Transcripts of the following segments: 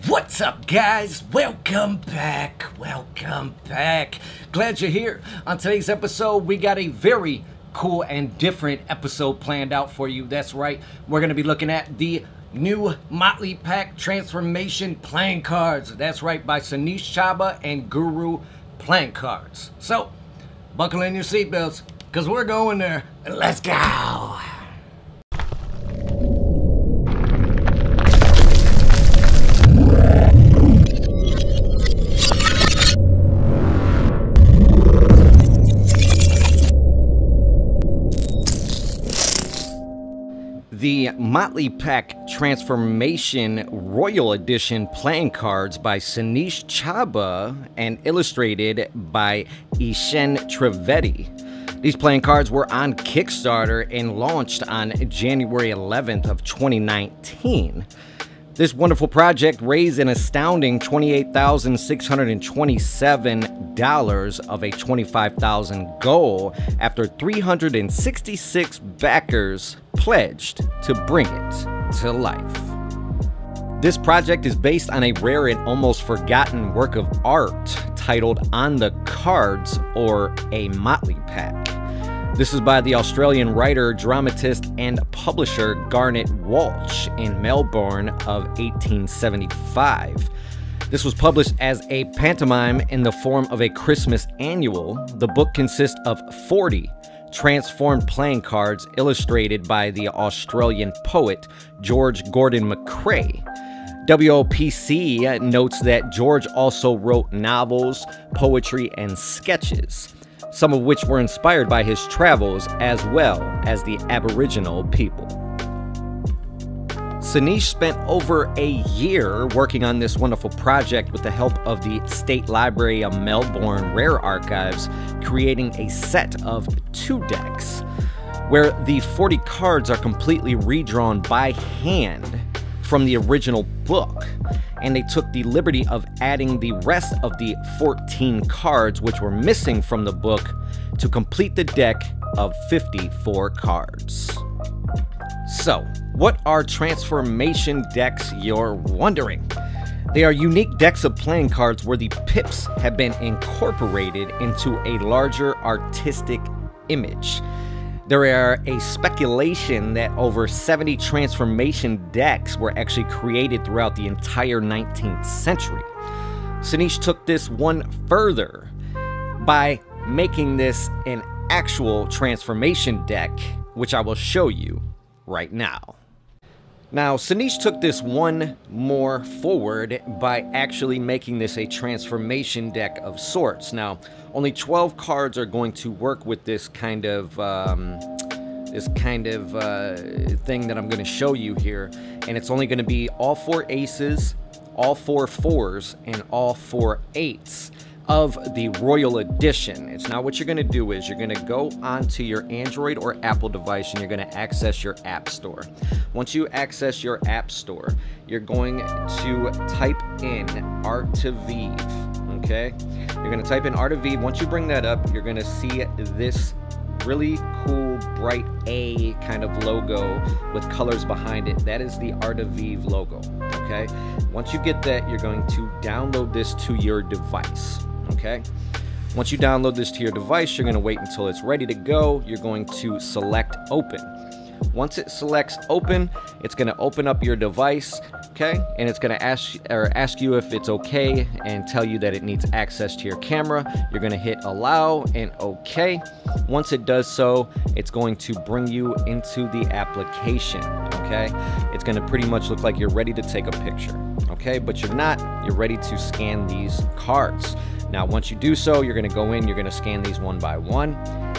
What's up, guys? Welcome back. Welcome back. Glad you're here. On today's episode, we got a very cool and different episode planned out for you. That's right. We're going to be looking at the new Motley Pack transformation playing cards. That's right, by Sunish Chaba and Guru Playing Cards. So, buckle in your seatbelts, because we're going there. Let's go. The Motley Pack Transformation Royal Edition playing cards by Sunish Chaba and illustrated by Ishen Trivedi. These playing cards were on Kickstarter and launched on January 11th of 2019. This wonderful project raised an astounding $28,627 of a $25,000 goal after 366 backers pledged to bring it to life. This project is based on a rare and almost forgotten work of art titled On the Cards, or A Motley Pack. This is by the Australian writer, dramatist, and publisher Garnet Walch in Melbourne of 1875. This was published as a pantomime in the form of a Christmas annual. The book consists of 40 transformed playing cards illustrated by the Australian poet George Gordon McCrae. WoPC notes that George also wrote novels, poetry, and sketches, some of which were inspired by his travels as well as the Aboriginal people. Sunish spent over a year working on this wonderful project with the help of the State Library of Melbourne Rare Archives, creating a set of 2 decks, where the 40 cards are completely redrawn by hand from the original book, and they took the liberty of adding the rest of the 14 cards which were missing from the book to complete the deck of 54 cards. So, what are transformation decks, you're wondering? They are unique decks of playing cards where the pips have been incorporated into a larger artistic image. There are a speculation that over 70 transformation decks were actually created throughout the entire 19th century. Sunish took this one further by making this an actual transformation deck, which I will show you right now. Now, Sunish took this one more forward by actually making this a transformation deck of sorts. Now, only 12 cards are going to work with this kind of thing that I'm going to show you here, and it's only going to be all 4 aces, all 4 fours, and all 4 eights of the Royal Edition. It's now what you're going to do is you're going to go onto your Android or Apple device and you're going to access your App Store. Once you access your App Store, you're going to type in Art to Vive, okay? You're going to type in Art to Vive. Once you bring that up, you're going to see this really cool bright A kind of logo with colors behind it. That is the Art of Vive logo, okay? Once you get that, you're going to download this to your device, okay? Once you download this to your device, you're going to wait until it's ready to go. You're going to select open. Once it selects open, it's going to open up your device, okay? And it's going to ask you if it's okay and tell you that it needs access to your camera. You're going to hit allow and okay. Once it does so, it's going to bring you into the application, okay? It's going to pretty much look like you're ready to take a picture, okay? But you're not. You're ready to scan these cards. Now, once you do so, you're going to go in, you're going to scan these one by one.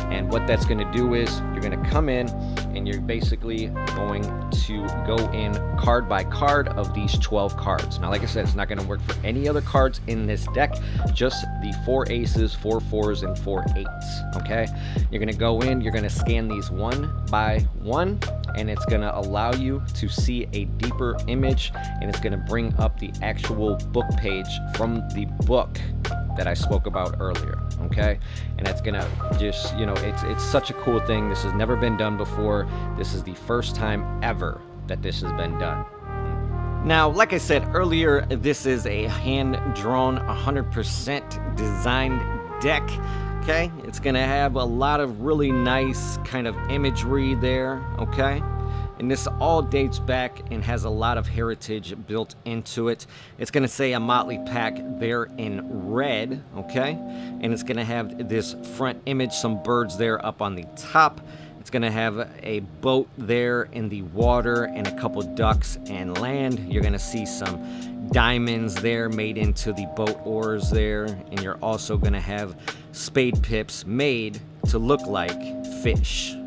And what that's going to do is you're going to come in and you're basically going to go in card by card of these 12 cards. Now, like I said, it's not going to work for any other cards in this deck, just the 4 aces, 4 fours, and 4 eights, okay? You're going to go in, you're going to scan these one by one, and it's going to allow you to see a deeper image, and it's going to bring up the actual book page from the book that I spoke about earlier, okay? And that's gonna just, you know, it's such a cool thing. This has never been done before. This is the first time ever that this has been done. Now, like I said earlier, this is a hand-drawn, 100% designed deck. Okay, it's gonna have a lot of really nice kind of imagery there. Okay, and this all dates back and has a lot of heritage built into it. It's gonna say a Motley Pack there in red. Okay, and it's gonna have this front image, some birds there up on the top. It's gonna have a boat there in the water and a couple ducks and land. You're gonna see some diamonds there made into the boat oars there, and you're also gonna have spade pips made to look like fish.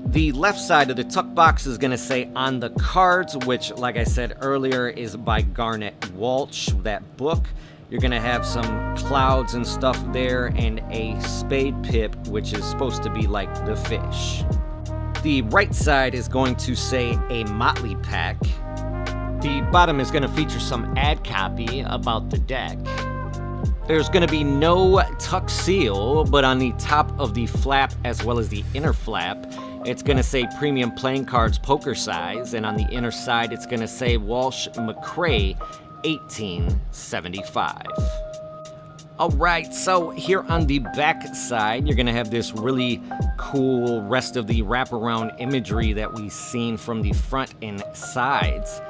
The left side of the tuck box is gonna say on the cards, which, like I said earlier, is by Garnet Walch, that book. You're gonna have some clouds and stuff there and a spade pip, which is supposed to be like the fish. The right side is going to say a Motley Pack. The bottom is gonna feature some ad copy about the deck. There's gonna be no tuck seal, but on the top of the flap as well as the inner flap, it's gonna say premium playing cards poker size, and on the inner side it's gonna say Walsh McCrae 1875. Alright, so here on the back side, you're gonna have this really cool rest of the wraparound imagery that we've seen from the front and sides.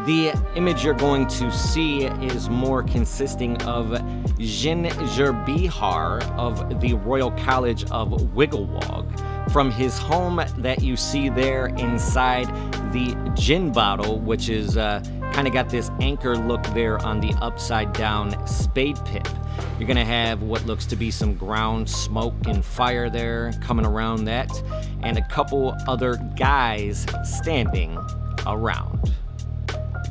The image you're going to see is more consisting of Ginger Bihar of the Royal College of Wigglewog, from his home that you see there inside the gin bottle, which is kind of got this anchor look there on the upside down spade pip. You're gonna have what looks to be some ground smoke and fire there coming around that, and a couple other guys standing around.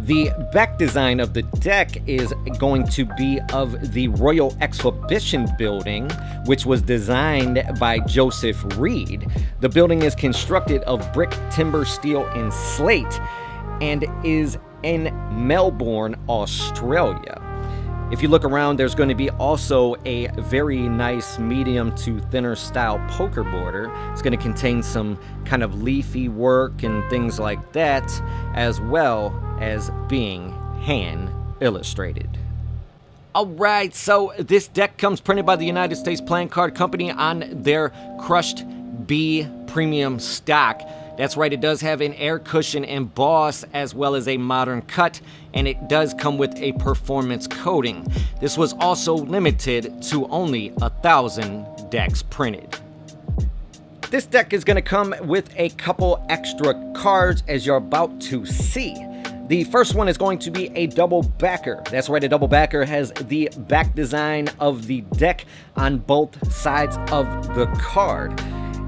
The back design of the deck is going to be of the Royal Exhibition Building, which was designed by Joseph Reed. The building is constructed of brick, timber, steel, and slate, and is in Melbourne, Australia. If you look around, there's going to be also a very nice medium to thinner style poker border. It's going to contain some kind of leafy work and things like that, as well as being hand illustrated. Alright, so this deck comes printed by the United States Playing Card Company on their Crushed B premium stock. That's right, it does have an air cushion emboss as well as a modern cut, and it does come with a performance coating. This was also limited to only 1,000 decks printed. This deck is going to come with a couple extra cards, as you're about to see. The first one is going to be a double backer. That's right, a double backer has the back design of the deck on both sides of the card,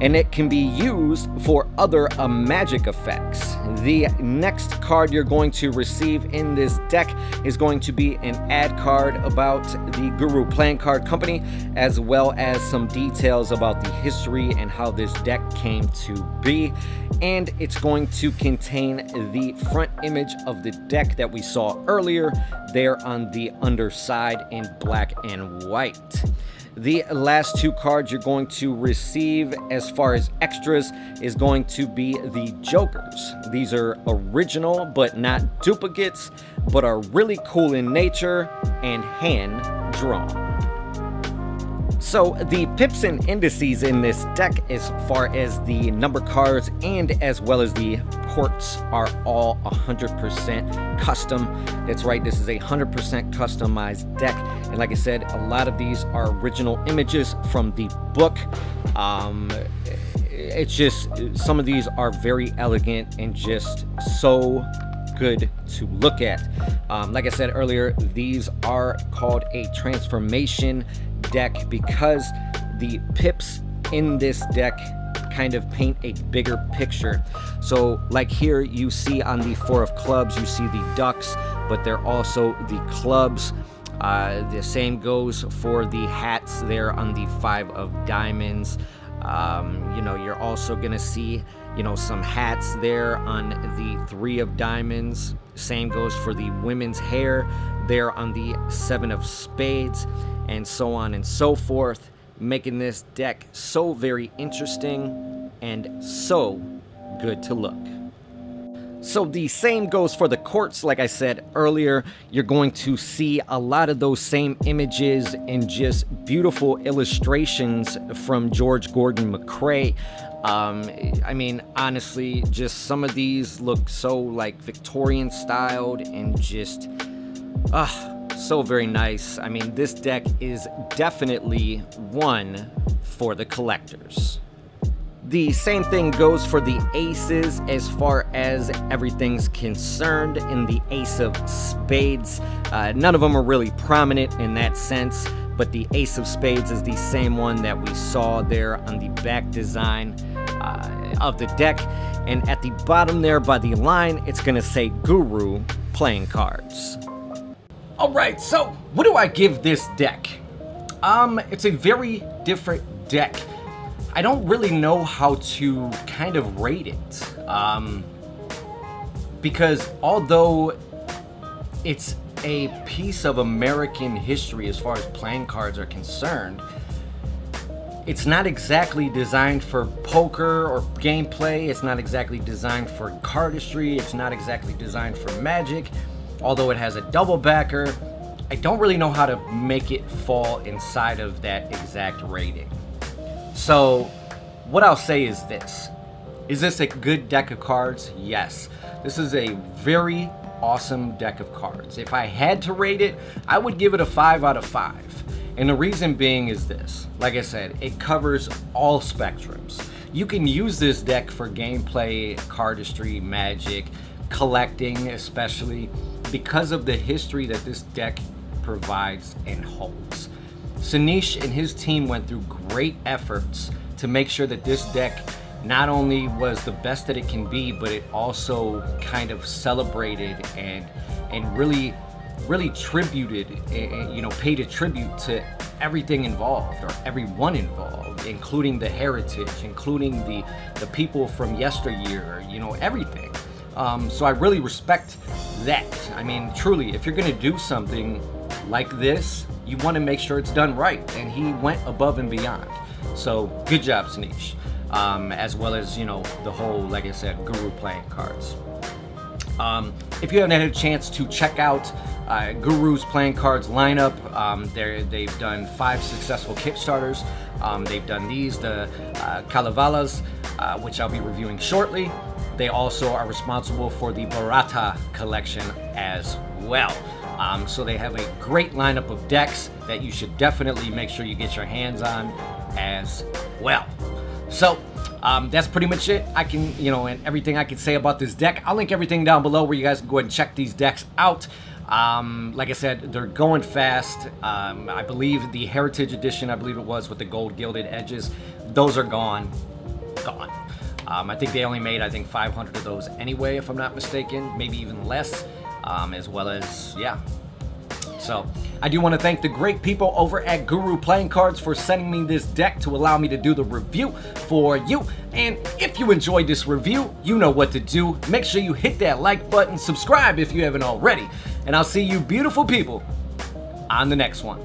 and it can be used for other magic effects. The next card you're going to receive in this deck is going to be an ad card about the Guru Playing Card Company, as well as some details about the history and how this deck came to be. And it's going to contain the front image of the deck that we saw earlier there on the underside in black and white. The last two cards you're going to receive as far as extras is going to be the Jokers. These are original but not duplicates, but are really cool in nature and hand drawn. So the pips and indices in this deck, as far as the number cards and as well as the ports, are all 100% custom. That's right, this is a 100% customized deck, and like I said, a lot of these are original images from the book. It's just, some of these are very elegant and just so good to look at. Like I said earlier, these are called a transformation deck because the pips in this deck kind of paint a bigger picture. So like here you see on the 4 of clubs, you see the ducks, but they're also the clubs. The same goes for the hats there on the 5 of diamonds. You know, you're also gonna see, you know, some hats there on the 3 of diamonds. Same goes for the women's hair there on the 7 of spades, and so on and so forth, making this deck so very interesting and so good to look. So the same goes for the courts. Like I said earlier, you're going to see a lot of those same images and just beautiful illustrations from George Gordon McCrae. I mean, honestly, just some of these look so like Victorian styled and just so very nice. I mean, this deck is definitely one for the collectors. The same thing goes for the aces as far as everything's concerned. In the ace of spades, none of them are really prominent in that sense, but the ace of spades is the same one that we saw there on the back design of the deck. And at the bottom there by the line, it's gonna say Guru playing cards. All right, so what do I give this deck? It's a very different deck. I don't really know how to kind of rate it, because although it's a piece of American history as far as playing cards are concerned, it's not exactly designed for poker or gameplay. It's not exactly designed for cardistry. It's not exactly designed for Magic, although it has a double backer. I don't really know how to make it fall inside of that exact rating. So what I'll say is this. Is this a good deck of cards? Yes. This is a very awesome deck of cards. If I had to rate it, I would give it a 5 out of 5. And the reason being is this. Like I said, it covers all spectrums. You can use this deck for gameplay, cardistry, Magic, collecting especially, because of the history that this deck provides and holds. Sunish and his team went through great efforts to make sure that this deck not only was the best that it can be, but it also kind of celebrated and really tributed, you know, paid a tribute to everything involved, or everyone involved, including the heritage, including the people from yesteryear, you know, everything. So I really respect that. I mean, truly, if you're gonna do something like this, you want to make sure it's done right, and he went above and beyond. So good job, Sunish. As well as, you know, the whole, like I said, Guru playing cards. If you haven't had a chance to check out Guru's playing cards lineup, they've done 5 successful Kickstarters. They've done these, the Kalevalas, which I'll be reviewing shortly. They also are responsible for the Bharata collection as well. So they have a great lineup of decks that you should definitely make sure you get your hands on as well. So that's pretty much it. I can, you know, and everything I can say about this deck. I'll link everything down below where you guys can go ahead and check these decks out. Like I said, they're going fast. I believe the Heritage Edition, I believe it was, with the gold gilded edges, those are gone. I think they only made, I think, 500 of those anyway, if I'm not mistaken, maybe even less. As well as, yeah. So I do want to thank the great people over at Guru Playing Cards for sending me this deck to allow me to do the review for you. And if you enjoyed this review, you know what to do. Make sure you hit that like button, subscribe if you haven't already, and I'll see you beautiful people on the next one.